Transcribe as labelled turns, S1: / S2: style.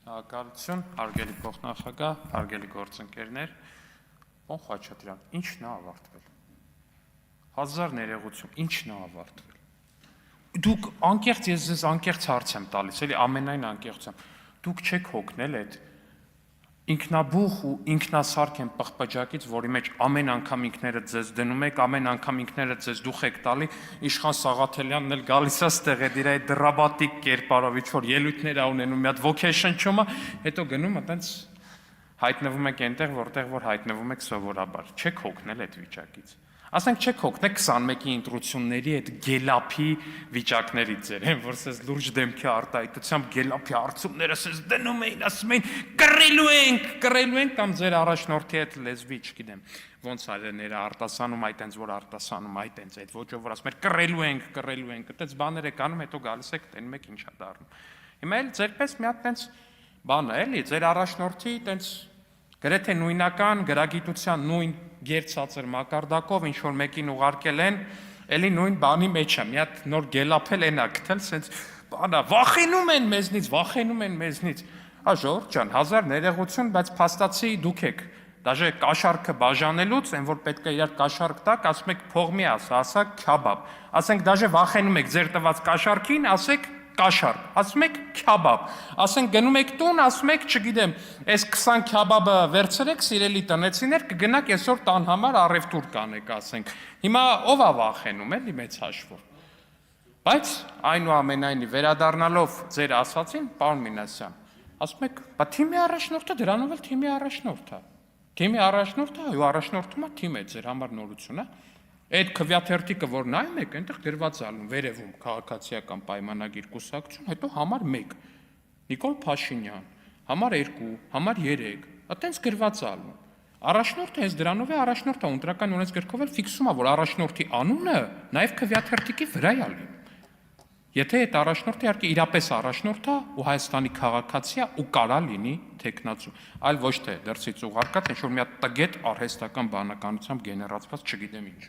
S1: Շնորհակալություն, հարգելի փոխնախագահ, հարգելի գործընկերներ, Պարոն Խաչատրյան, ի՞նչն է ավարտվել։ Հազար ներողություն, ի՞նչն է ավարտվել։ Դուք անկեղծ, ես ձեզ անկեղծ հարց եմ տալիս, էլի ամենայն անկեղծությամբ։ Դուք չեք հոգնել այդ ինքնաբուխ ու ինքնասարք են պղպջակից, որի մեջ ամեն անգամ ինքներդ ձեզ դնում եք, ամեն անգամ ինքներդ ձեզ դուխ եք տալի, Իշխան Սաղաթելյանն էլ գալիս է ստեղ է իր այդ դրամատիկ կերպարով, ինչ-որ ելույթներ ա ունենում, մի հատ ոգեշնչում է, հետո գնում այտենց հայտնվում եք այնտեղ, որ հայտնվում եք սովորաբար, չեք հոգնել այդ վիճակից։ Ասենք չեք հոգնել 21-ի ընտրությունների այդ գելափի վիճակներից ձեր, որ սեզ լուրջ դեմքի արտահայտությամբ գելափի հարցումները սեզ դնում էին, ասում էին կռելու ենք, կամ ձեր առաջնորդի այդ լեզվի, չգիտեմ, ոնց այլները արտասանում, այտենց որ արտասանում, այտենց այդ ոճով որ ասում եք կռելու ենք, այդպես բաներ եք անում, հետո գալիս եք տենում եք ինչա դառնում։ Հիմա էլ ձերպես մի հատ տենց բան է, էլի, ձեր առաջնորդի տենց գրեթե նույնական գրագիտության նույն գերցածր մակարդակով ինչ որ մեկին ուղարկել են, էլի նույն բանի մեջ է, մի հատ նոր գելափել են ակտել, սենց բանա, վախենում են մեզնից։ Ժողովուրդ ջան, հազար ներողություն, բայց փաստացի դուք եք, դաժե կաշառքը բաժանելուց, այն որ պետք է իրար կաշառք տակ, ասում եք փող մի ասա քյաբաբ։ Ասենք դաժե վախենում եք ձեր տված կաշառքին, ասեք կաշառք, ասում եք քյաբաբ, ասենք գնում եք տուն, ասում եք, չգիտեմ, այս 20 քյաբաբը վերցրեք, սիրելի տնեցիներ, կգնաք այսօր տան համար առևտուր կանեք, ասենք։ Հիմա ով է վախենում, էլի մեծ հաշվով։ Բայց այնուամենայնիվ վերադառնալով ձեր ասացին, պարոն Մինասյան, ասում եք, բա թիմի առաջնորդը դրանով էլ թիմի առաջնորդ է։ Թիմի առաջնորդը, այո, առաջնորդում է թիմը, ձեր համար նորություն է։ Այդ քվյաթերթիկը, որ նայում եք, այնտեղ գրված է վերևում քաղաքացիական պայմանագիր կուսակցություն, հետո համար 1, Նիկոլ Փաշինյան, համար 2, համար 3, այտենց գրված է ալում։ Առաջնորդը հենց դրանով է առաջնորդը, ընտրական օրենսգրքով էլ ֆիքսում է, որ առաջնորդի անունը նաև քվյաթերթիկի վրա է ալում։ Եթե այդ առաջնորդը իհարկե իրապես առաջնորդ է ու Հայաստանի քաղաքացի է ու կարա լինի թեկնածու, այլ ոչ թե դրսից ուղարկած ինչ որ մի հատ տգետ արհեստական բանականությամբ գեներացված, չգիտեմ ինչ։